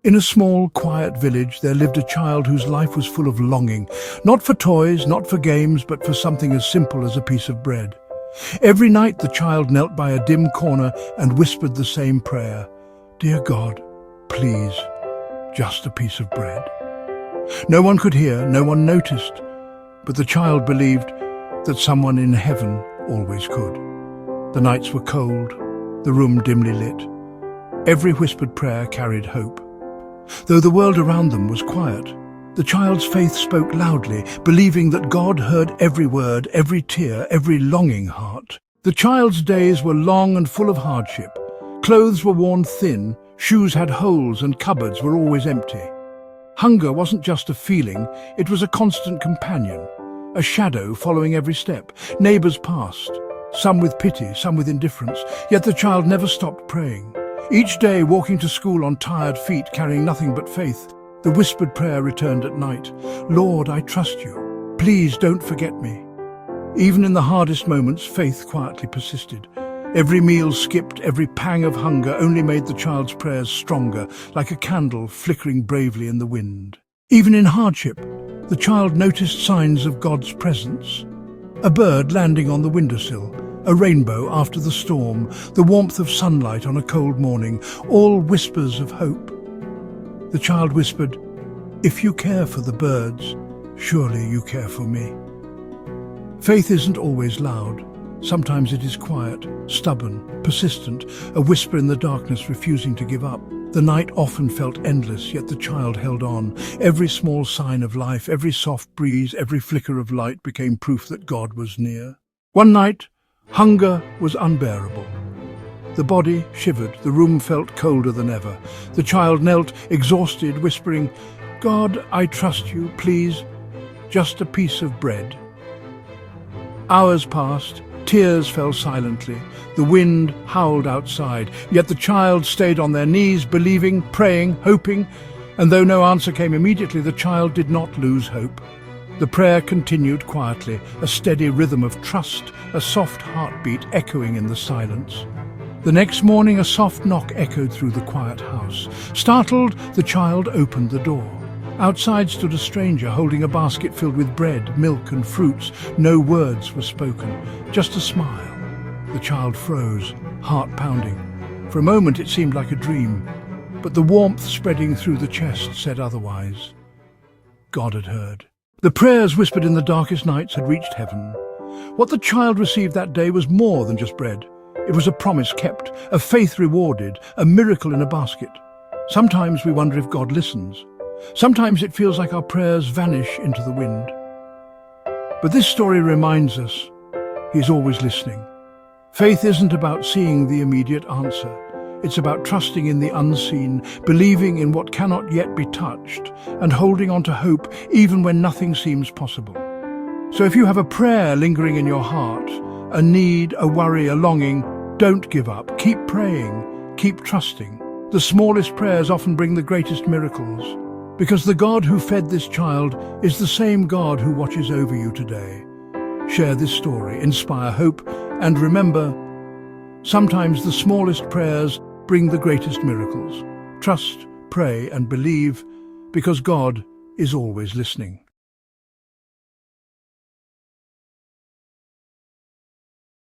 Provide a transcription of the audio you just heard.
In a small, quiet village, there lived a child whose life was full of longing, not for toys, not for games, but for something as simple as a piece of bread. Every night the child knelt by a dim corner and whispered the same prayer, "Dear God, please, just a piece of bread." No one could hear, no one noticed, but the child believed that someone in heaven always could. The nights were cold, the room dimly lit. Every whispered prayer carried hope. Though the world around them was quiet, the child's faith spoke loudly, believing that God heard every word, every tear, every longing heart. The child's days were long and full of hardship. Clothes were worn thin, shoes had holes, and cupboards were always empty. Hunger wasn't just a feeling, it was a constant companion, a shadow following every step. Neighbors passed, some with pity, some with indifference, yet the child never stopped praying. Each day, walking to school on tired feet, carrying nothing but faith, the whispered prayer returned at night. "Lord, I trust you. Please don't forget me." Even in the hardest moments, faith quietly persisted. Every meal skipped, every pang of hunger only made the child's prayers stronger, like a candle flickering bravely in the wind. Even in hardship, the child noticed signs of God's presence. A bird landing on the windowsill, a rainbow after the storm, the warmth of sunlight on a cold morning, all whispers of hope. The child whispered, "If you care for the birds, surely you care for me." Faith isn't always loud. Sometimes it is quiet, stubborn, persistent, a whisper in the darkness refusing to give up. The night often felt endless, yet the child held on. Every small sign of life, every soft breeze, every flicker of light became proof that God was near. One night, hunger was unbearable. The body shivered, the room felt colder than ever. The child knelt, exhausted, whispering, "God, I trust you, please, just a piece of bread." Hours passed, tears fell silently, the wind howled outside, yet the child stayed on their knees, believing, praying, hoping, and though no answer came immediately, the child did not lose hope. The prayer continued quietly, a steady rhythm of trust, a soft heartbeat echoing in the silence. The next morning, a soft knock echoed through the quiet house. Startled, the child opened the door. Outside stood a stranger holding a basket filled with bread, milk and fruits. No words were spoken, just a smile. The child froze, heart pounding. For a moment it seemed like a dream, but the warmth spreading through the chest said otherwise. God had heard. The prayers whispered in the darkest nights had reached heaven. What the child received that day was more than just bread. It was a promise kept, a faith rewarded, a miracle in a basket. Sometimes we wonder if God listens. Sometimes it feels like our prayers vanish into the wind. But this story reminds us He's always listening. Faith isn't about seeing the immediate answer. It's about trusting in the unseen, believing in what cannot yet be touched, and holding on to hope even when nothing seems possible. So if you have a prayer lingering in your heart, a need, a worry, a longing, don't give up. Keep praying, keep trusting. The smallest prayers often bring the greatest miracles, because the God who fed this child is the same God who watches over you today. Share this story, inspire hope, and remember, sometimes the smallest prayers bring the greatest miracles. Trust, pray, and believe, because God is always listening.